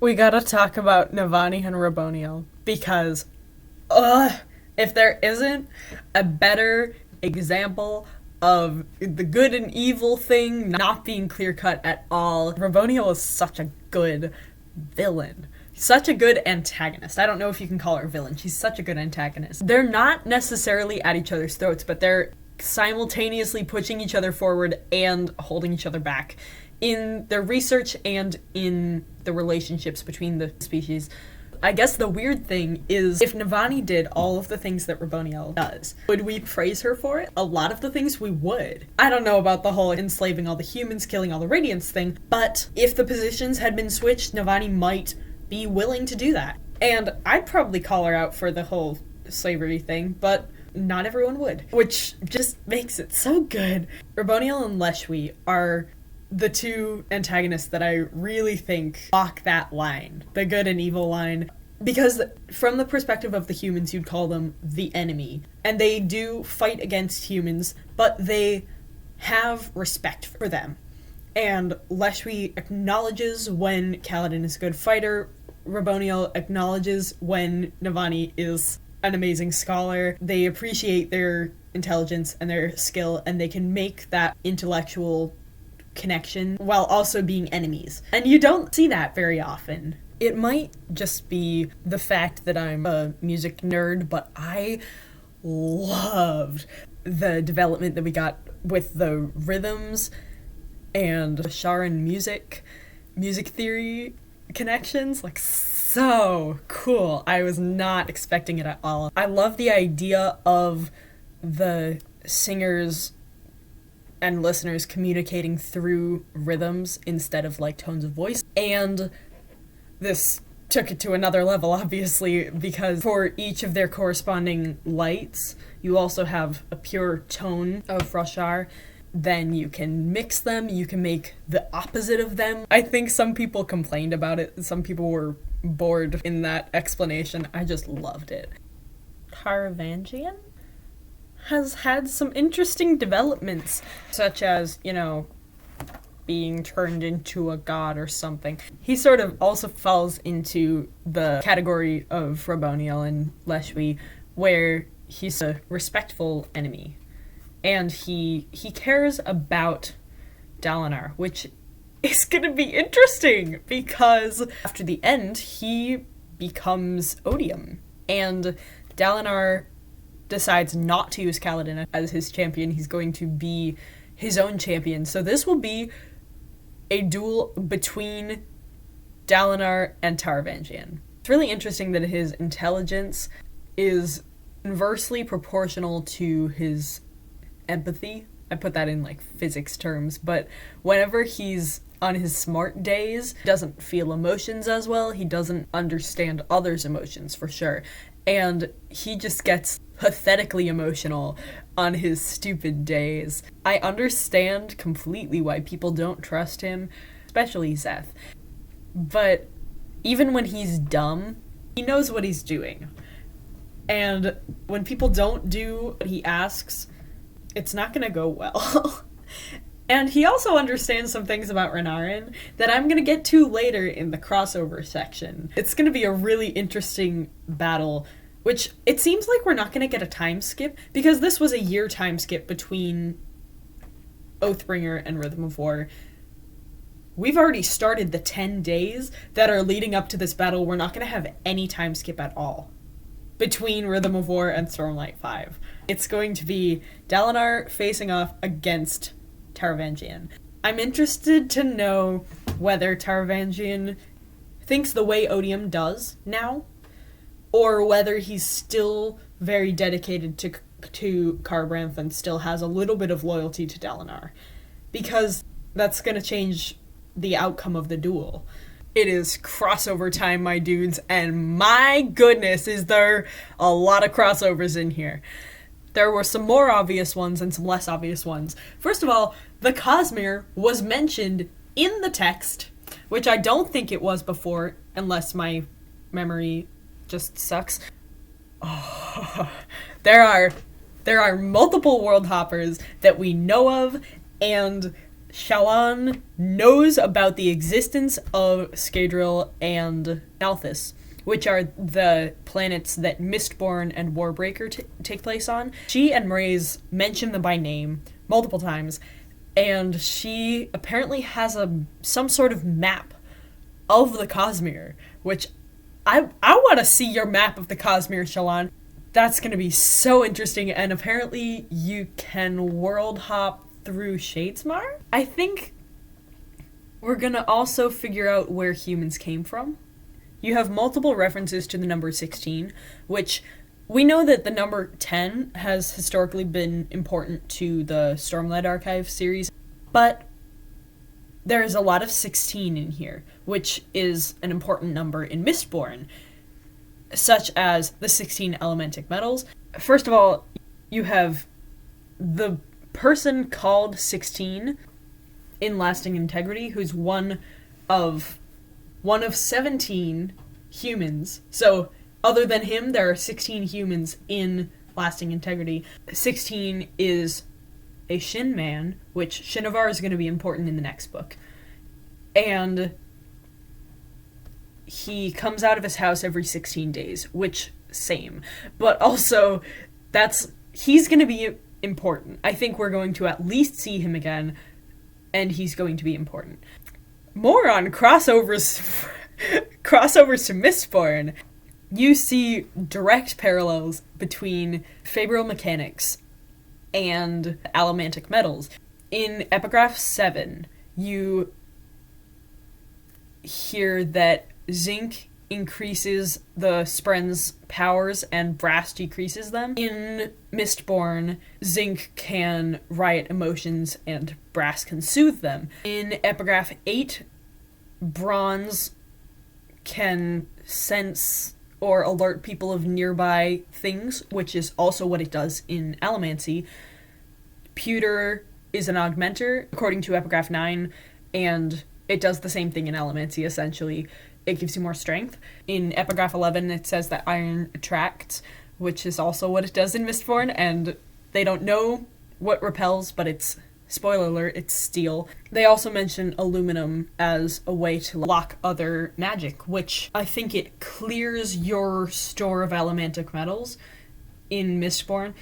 We gotta talk about Navani and Raboniel because, if there isn't a better example of the good and evil thing not being clear-cut at all, Raboniel is such a good villain. Such a good antagonist. I don't know if you can call her a villain. She's such a good antagonist. They're not necessarily at each other's throats, but they're simultaneously pushing each other forward and holding each other back in their research and in the relationships between the species. I guess the weird thing is, if Navani did all of the things that Raboniel does, would we praise her for it? A lot of the things we would. I don't know about the whole enslaving all the humans, killing all the Radiants thing, but if the positions had been switched, Navani might be willing to do that. And I'd probably call her out for the whole slavery thing, but not everyone would, which just makes it so good. Raboniel and Leshwi are the two antagonists that I really think walk that line, the good and evil line, because from the perspective of the humans, you'd call them the enemy, and they do fight against humans, but they have respect for them. And Leshwi acknowledges when Kaladin is a good fighter. Raboniel acknowledges when Navani is an amazing scholar. They appreciate their intelligence and their skill, and they can make that intellectual connection while also being enemies. And you don't see that very often. It might just be the fact that I'm a music nerd, but I loved the development that we got with the rhythms and Ishar and music theory connections. Like, so cool. I was not expecting it at all. I love the idea of the singers and listeners communicating through rhythms instead of like tones of voice. And this took it to another level, obviously, because for each of their corresponding lights, you also have a pure tone of Roshar. Then you can mix them, you can make the opposite of them. I think some people complained about it, some people were bored in that explanation. I just loved it. Taravangian has had some interesting developments, such as, being turned into a god or something. He sort of also falls into the category of Raboniel and Leshwi, where he's a respectful enemy. And he cares about Dalinar, which is going to be interesting, because after the end, he becomes Odium. And Dalinar decides not to use Kaladin as his champion. He's going to be his own champion. So this will be a duel between Dalinar and Taravangian. It's really interesting that his intelligence is inversely proportional to his empathy. I put that in like physics terms, but whenever he's on his smart days, he doesn't feel emotions as well. He doesn't understand others' emotions for sure. And he just gets pathetically emotional on his stupid days. I understand completely why people don't trust him, especially Szeth. But even when he's dumb, he knows what he's doing. And when people don't do what he asks, it's not gonna go well. And he also understands some things about Renarin that I'm gonna get to later in the crossover section. It's gonna be a really interesting battle, which it seems like we're not gonna get a time skip, because this was a year time skip between Oathbringer and Rhythm of War. We've already started the 10 days that are leading up to this battle. We're not gonna have any time skip at all between Rhythm of War and Stormlight 5. It's going to be Dalinar facing off against Taravangian. I'm interested to know whether Taravangian thinks the way Odium does now, or whether he's still very dedicated to Kharbranth and still has a little bit of loyalty to Dalinar. Because that's going to change the outcome of the duel. It is crossover time, my dudes, and my goodness, is there a lot of crossovers in here. There were some more obvious ones and some less obvious ones. First of all, the Cosmere was mentioned in the text, which I don't think it was before, unless my memory just sucks. Oh, there are multiple world hoppers that we know of, and Shallan knows about the existence of Scadrial and Althus, which are the planets that Mistborn and Warbreaker take place on. She and Mraize mention them by name multiple times, and she apparently has some sort of map of the Cosmere, which I want to see your map of the Cosmere, Shallan. That's going to be so interesting, and apparently you can world hop through Shadesmar? I think we're going to also figure out where humans came from. You have multiple references to the number 16, which we know that the number 10 has historically been important to the Stormlight Archive series, but there is a lot of 16 in here, which is an important number in Mistborn, such as the 16 Allomantic metals. First of all, you have the person called 16 in Lasting Integrity, who's one of 17 humans. So, other than him, there are 16 humans in Lasting Integrity. 16 is a Shin man, which Shinovar is going to be important in the next book. And he comes out of his house every 16 days, which, same. But also, he's going to be important. I think we're going to at least see him again, and he's going to be important. More on crossovers to Mistborn. You see direct parallels between Fabrial mechanics and Allomantic metals. In Epigraph 7, you hear that zinc increases the Spren's powers and brass decreases them. In Mistborn, zinc can riot emotions and brass can soothe them. In Epigraph 8, bronze can sense or alert people of nearby things, which is also what it does in Allomancy. Pewter is an augmenter, according to Epigraph 9, and it does the same thing in Allomancy, essentially. It gives you more strength. In Epigraph 11, it says that iron attracts, which is also what it does in Mistborn, and they don't know what repels, but it's, spoiler alert, it's steel. They also mention aluminum as a way to lock other magic, which I think it clears your store of Allomantic metals in Mistborn.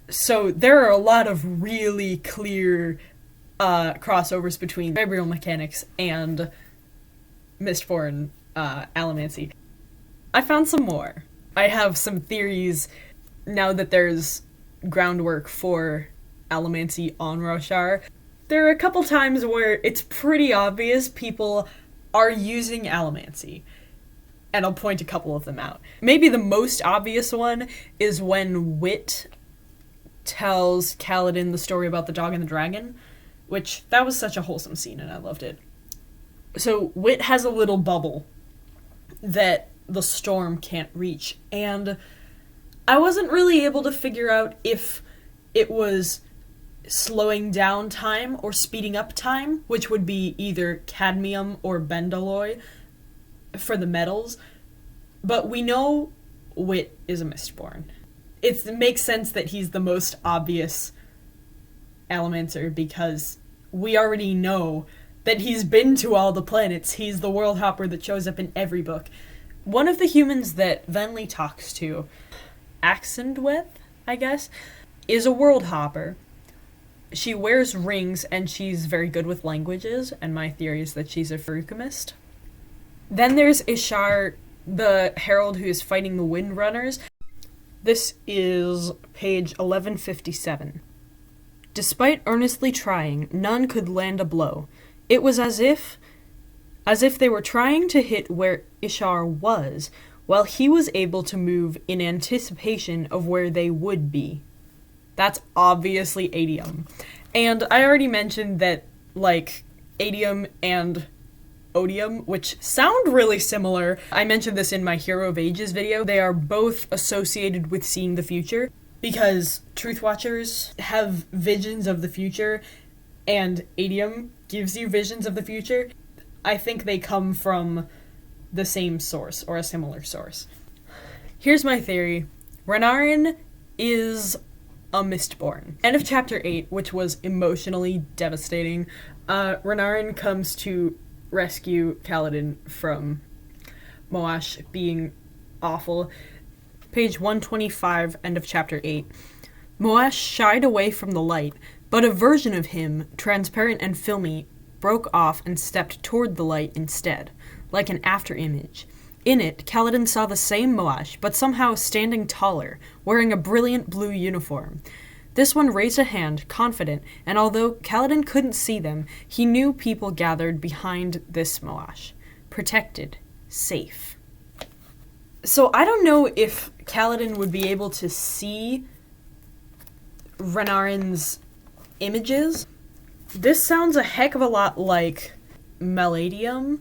So there are a lot of really clear crossovers between Fabrial mechanics and Mistborn Allomancy. I found some more. I have some theories now that there's groundwork for Allomancy on Roshar. There are a couple times where it's pretty obvious people are using Allomancy, and I'll point a couple of them out. Maybe the most obvious one is when Wit tells Kaladin the story about the dog and the dragon, which, that was such a wholesome scene and I loved it. So Wit has a little bubble that the storm can't reach, and I wasn't really able to figure out if it was slowing down time or speeding up time, which would be either cadmium or bendalloy for the metals, but we know Wit is a Mistborn. It makes sense that he's the most obvious Allomancer because we already know that he's been to all the planets. He's the world hopper that shows up in every book. One of the humans that Venli talks to, Axendweth, I guess, is a world hopper. She wears rings and she's very good with languages, and my theory is that she's a Feruchemist. Then there's Ishar, the herald who is fighting the Windrunners. This is page 1157. Despite earnestly trying, none could land a blow. It was as if they were trying to hit where Ishar was, while he was able to move in anticipation of where they would be. That's obviously Atium. And I already mentioned that, Atium and Odium, which sound really similar. I mentioned this in my Hero of Ages video. They are both associated with seeing the future, because Truth Watchers have visions of the future, and Atium gives you visions of the future. I think they come from the same source, or a similar source. Here's my theory. Renarin is a Mistborn. End of chapter 8, which was emotionally devastating. Renarin comes to rescue Kaladin from Moash being awful. Page 125, end of chapter 8. Moash shied away from the light, but a version of him, transparent and filmy, broke off and stepped toward the light instead, like an afterimage. In it, Kaladin saw the same Moash, but somehow standing taller, wearing a brilliant blue uniform. This one raised a hand, confident, and although Kaladin couldn't see them, he knew people gathered behind this Moash. Protected. Safe. So I don't know if Kaladin would be able to see Renarin's images. This sounds a heck of a lot like Meladium,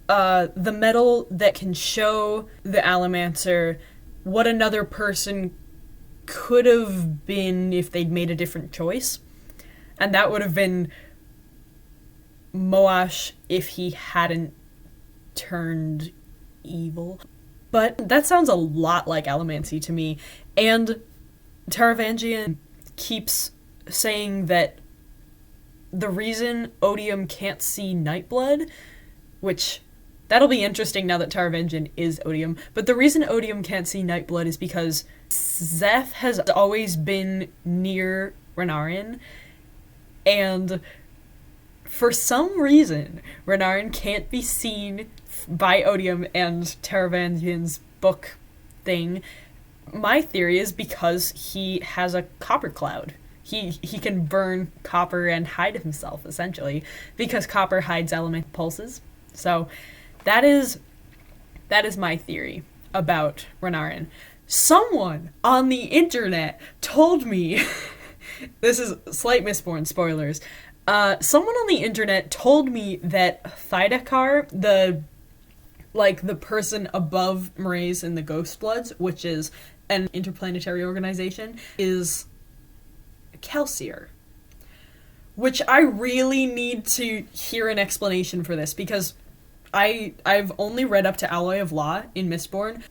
the metal that can show the Allomancer what another person could have been if they'd made a different choice. And that would have been Moash if he hadn't turned evil. But that sounds a lot like Allomancy to me. And Taravangian keeps saying that the reason Odium can't see Nightblood, which that'll be interesting now that Taravangian is Odium, but the reason Odium can't see Nightblood is because Szeth has always been near Renarin, and for some reason, Renarin can't be seen by Odium and Taravangian's book thing. My theory is because he has a copper cloud. He can burn copper and hide himself, essentially, because copper hides elemental pulses. So that is my theory about Renarin. Someone on the internet told me this is slight Mistborn spoilers. Someone on the internet told me that Thaidakar, the person above Mraize in the Ghostbloods, which is an interplanetary organization, is Kelsier. Which I really need to hear an explanation for this, because I've only read up to Alloy of Law in Mistborn.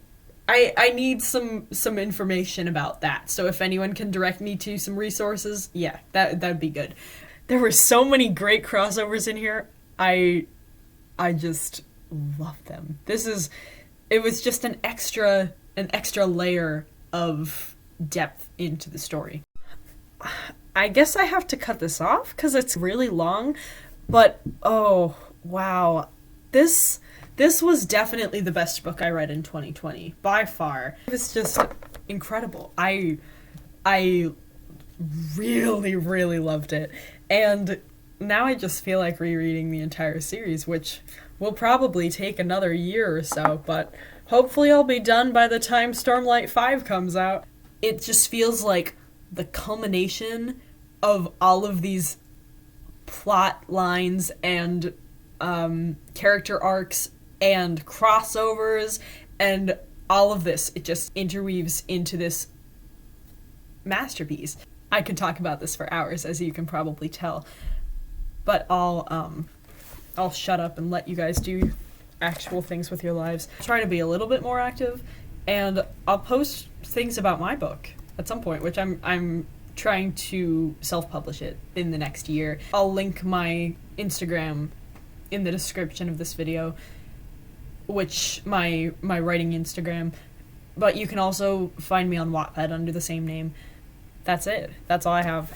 I need some information about that, so if anyone can direct me to some resources, yeah, that'd be good. There were so many great crossovers in here. I just love them. It was just an extra layer of depth into the story. I guess I have to cut this off because it's really long, but oh wow, this was definitely the best book I read in 2020 by far. It was just incredible. I really, really loved it, and now I just feel like rereading the entire series, which will probably take another year or so, but hopefully I'll be done by the time Stormlight 5 comes out. It just feels like the culmination of all of these plot lines and character arcs and crossovers and all of this. It just interweaves into this masterpiece. I could talk about this for hours, as you can probably tell, but I'll shut up and let you guys do actual things with your lives. Try to be a little bit more active, and I'll post things about my book at some point, which I'm trying to self-publish it in the next year. I'll link my Instagram in the description of this video, which my writing Instagram, but you can also find me on Wattpad under the same name. That's it. That's all I have.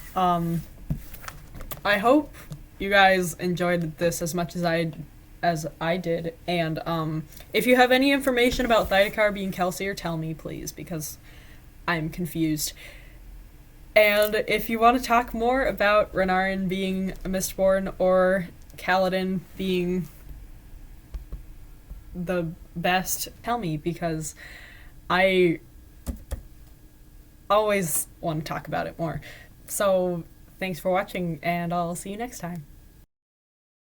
I hope you guys enjoyed this as much as I did, and if you have any information about Thaidakar being Kelsier, tell me, please, because I'm confused. And if you want to talk more about Renarin being a Mistborn or Kaladin being the best, tell me, because I always want to talk about it more. So thanks for watching, and I'll see you next time.